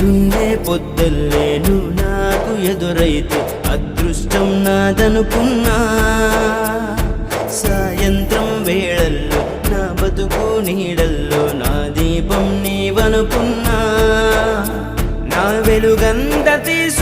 పొద్దున్నే పొద్దుల్లే నువ్వు నాకు ఎదురైతే అదృష్టం నాదనుకున్నా. సాయంత్రం వేళల్లో నా బతుకు నీడల్లో నా దీపం నీవనుకున్నా. నా వెలుగంత తీసు